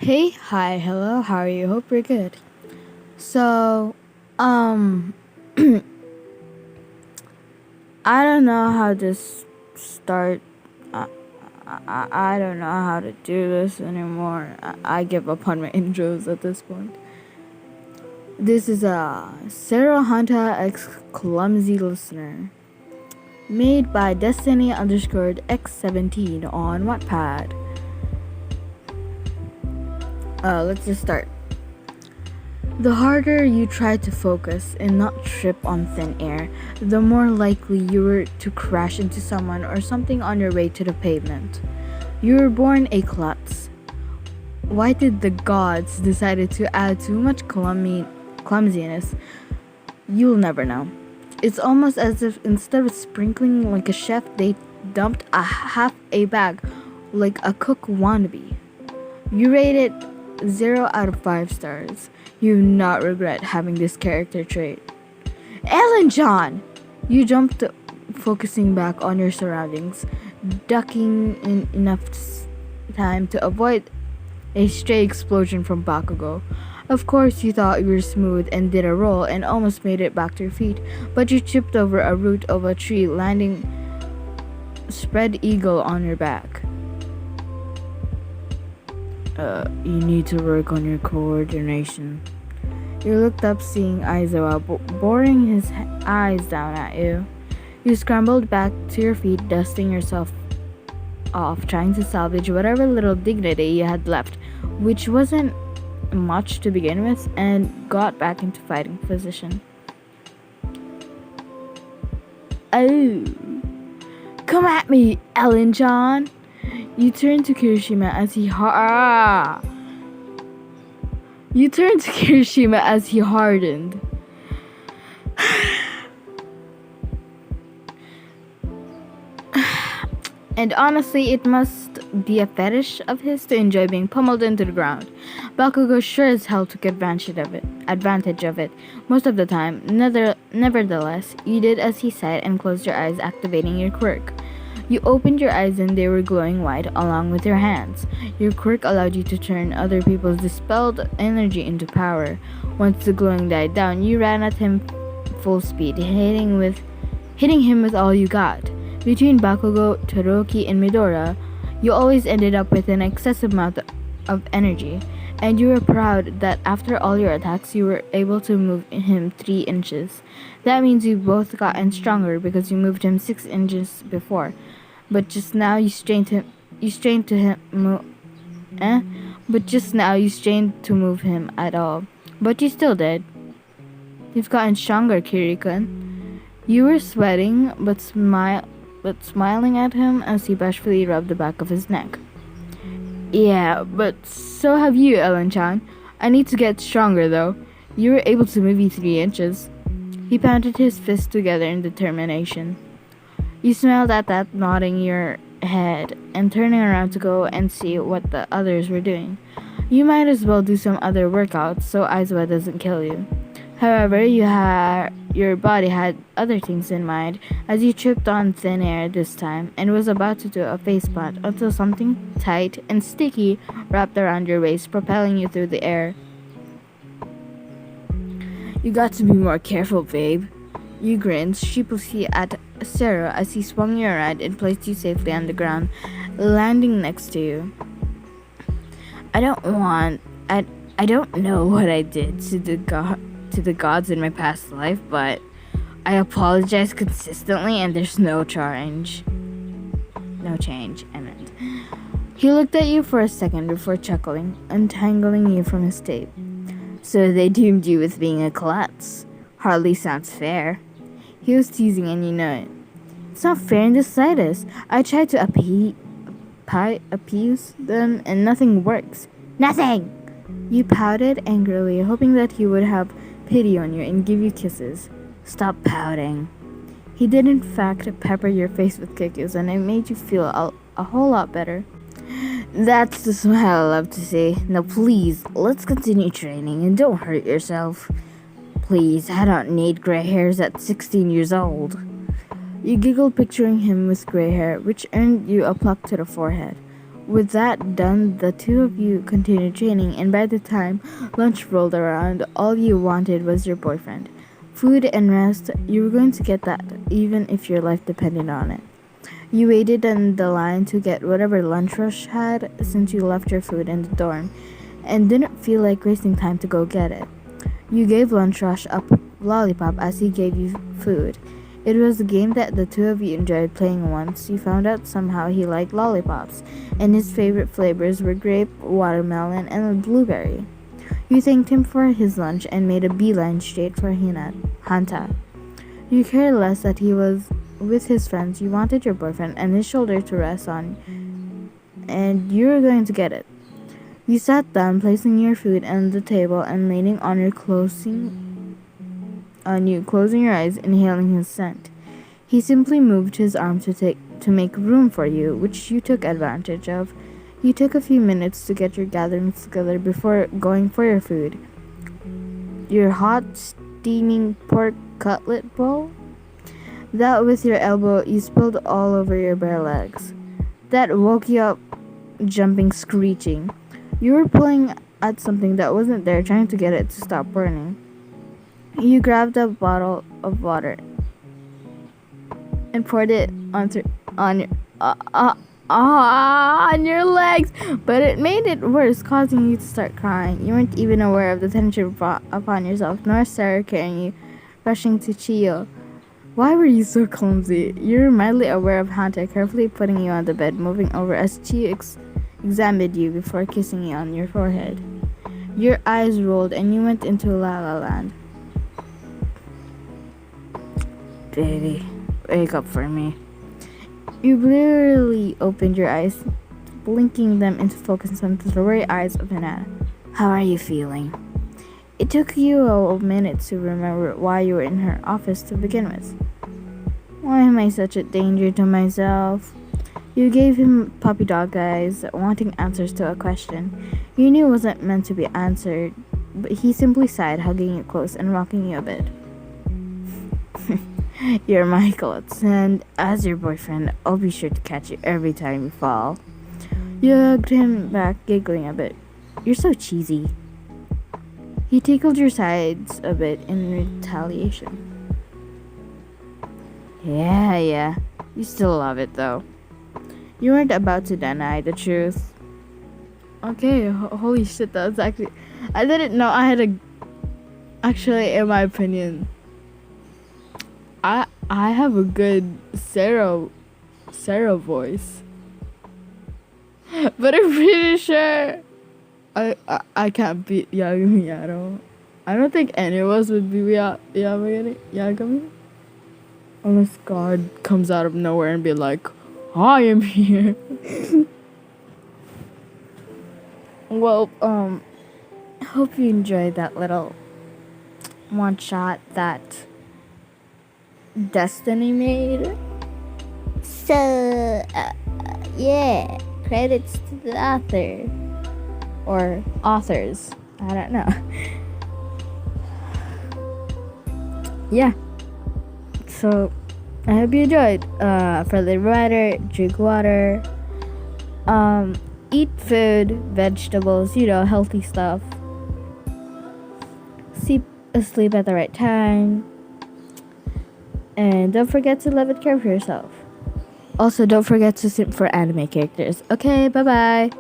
Hey, hi, hello, how are you? Hope you're good. So, um, I don't know how to start. I, I don't know how to do this anymore. I give up on my intros at this point. This is a 𝚂𝚎𝚛𝚘 x clumsy listener, made by Destiny_X17 on Wattpad. Let's just start. The harder you try to focus and not trip on thin air, the more likely you were to crash into someone or something on your way to the pavement. You were born a klutz. Why did the gods decide to add too much clumsiness? You'll never know. It's almost as if instead of sprinkling like a chef, they dumped half a bag like a cook wannabe. You rate it 0 out of 5 stars. You not regret having this character trait. 𝚂𝚎𝚗𝚎! You jumped, focusing back on your surroundings, ducking in enough time to avoid a stray explosion from Bakugo. Of course, you thought you were smooth and did a roll and almost made it back to your feet, but you tripped over a root of a tree, landing spread eagle on your back. You need to work on your coordination. You looked up, seeing Aizawa boring his eyes down at you. You scrambled back to your feet, dusting yourself off, trying to salvage whatever little dignity you had left, which wasn't much to begin with, and got back into fighting position. Oh, come at me, 𝚂𝚎𝚗𝚎! You turned to Kirishima as he hardened. And honestly, it must be a fetish of his to enjoy being pummeled into the ground. Bakugo sure as hell took advantage of it most of the time. Nevertheless, you did as he said and closed your eyes, activating your quirk. You opened your eyes and they were glowing white along with your hands. Your quirk allowed you to turn other people's dispelled energy into power. Once the glowing died down, you ran at him full speed, hitting him with all you got. Between Bakugo, Todoroki, and Midora, you always ended up with an excessive amount of energy, and you were proud that after all your attacks, you were able to move him 3 inches. That means you both gotten stronger because you moved him 6 inches before. But just now you strained to move him at all. But you still did. You've gotten stronger, Kirikun. You were sweating, but smiling at him as he bashfully rubbed the back of his neck. Yeah, but so have you, 𝚂𝚎𝚗𝚎. I need to get stronger, though. You were able to move me 3 inches. He pounded his fists together in determination. You smiled at that, nodding your head and turning around to go and see what the others were doing. You might as well do some other workouts so Aizawa doesn't kill you. However, your body had other things in mind as you tripped on thin air this time and was about to do a faceplant until something tight and sticky wrapped around your waist, propelling you through the air. You got to be more careful, babe. You grinned sheepishly at Sarah as he swung you around and placed you safely on the ground, landing next to you. I don't know what I did to the gods in my past life, but I apologize consistently and there's no change. No change, I meant. He looked at you for a second before chuckling, untangling you from his tape. So they doomed you with being a klutz. Hardly sounds fair. He was teasing and you know it. It's not fair in the slightest. I tried to appease them and nothing works. Nothing! You pouted angrily, hoping that he would have pity on you and give you kisses. Stop pouting. He did in fact pepper your face with kisses and it made you feel a whole lot better. That's the smile I love to see. Now please, let's continue training and don't hurt yourself. Please, I don't need gray hairs at 16 years old. You giggled, picturing him with gray hair, which earned you a pluck to the forehead. With that done, the two of you continued training, and by the time lunch rolled around, all you wanted was your boyfriend. Food and rest, you were going to get that, even if your life depended on it. You waited in the line to get whatever lunch Rush had since you left your food in the dorm, and didn't feel like wasting time to go get it. You gave Lunch Rush a lollipop as he gave you food. It was a game that the two of you enjoyed playing once you found out somehow he liked lollipops, and his favorite flavors were grape, watermelon, and blueberry. You thanked him for his lunch and made a beeline straight for Hanta. You cared less that he was with his friends. You wanted your boyfriend and his shoulder to rest on, and you were going to get it. You sat down, placing your food on the table and leaning on closing your eyes, inhaling his scent. He simply moved his arm to make room for you, which you took advantage of. You took a few minutes to get your gatherings together before going for your food. Your hot, steaming pork cutlet bowl? That with your elbow you spilled all over your bare legs. That woke you up, jumping, screeching. You were pulling at something that wasn't there, trying to get it to stop burning. You grabbed a bottle of water and poured it on your legs, but it made it worse, causing you to start crying. You weren't even aware of the tension brought upon yourself, nor Sarah carrying you, rushing to Chiyo. Why were you so clumsy? You were mildly aware of Hanta carefully putting you on the bed, moving over as Chiyo examined you before kissing you on your forehead. Your eyes rolled and you went into La La Land. Baby, wake up for me. You blurrily opened your eyes, blinking them into focus on the blurry eyes of Hinata. How are you feeling? It took you a minute to remember why you were in her office to begin with. Why am I such a danger to myself? You gave him puppy dog eyes, wanting answers to a question you knew wasn't meant to be answered, but he simply sighed, hugging you close and rocking you a bit. You're my clothes, and as your boyfriend, I'll be sure to catch you every time you fall. You hugged him back, giggling a bit. You're so cheesy. He tickled your sides a bit in retaliation. Yeah. You still love it, though. You weren't about to deny the truth. Okay, holy shit, that was actually... I didn't know I had a... Actually, in my opinion... I have a good Sarah voice, but I'm pretty sure I can't beat Yagami at all. I don't think any of us would be Yagami unless God comes out of nowhere and be like, I am here. Well, hope you enjoyed that little one shot that Destiny made. So, yeah, credits to the author. Or authors. I don't know. Yeah. So, I hope you enjoyed. For the writer, drink water. Eat food, vegetables, healthy stuff. Sleep at the right time. And don't forget to love and care for yourself. Also, don't forget to simp for anime characters. Okay, bye-bye.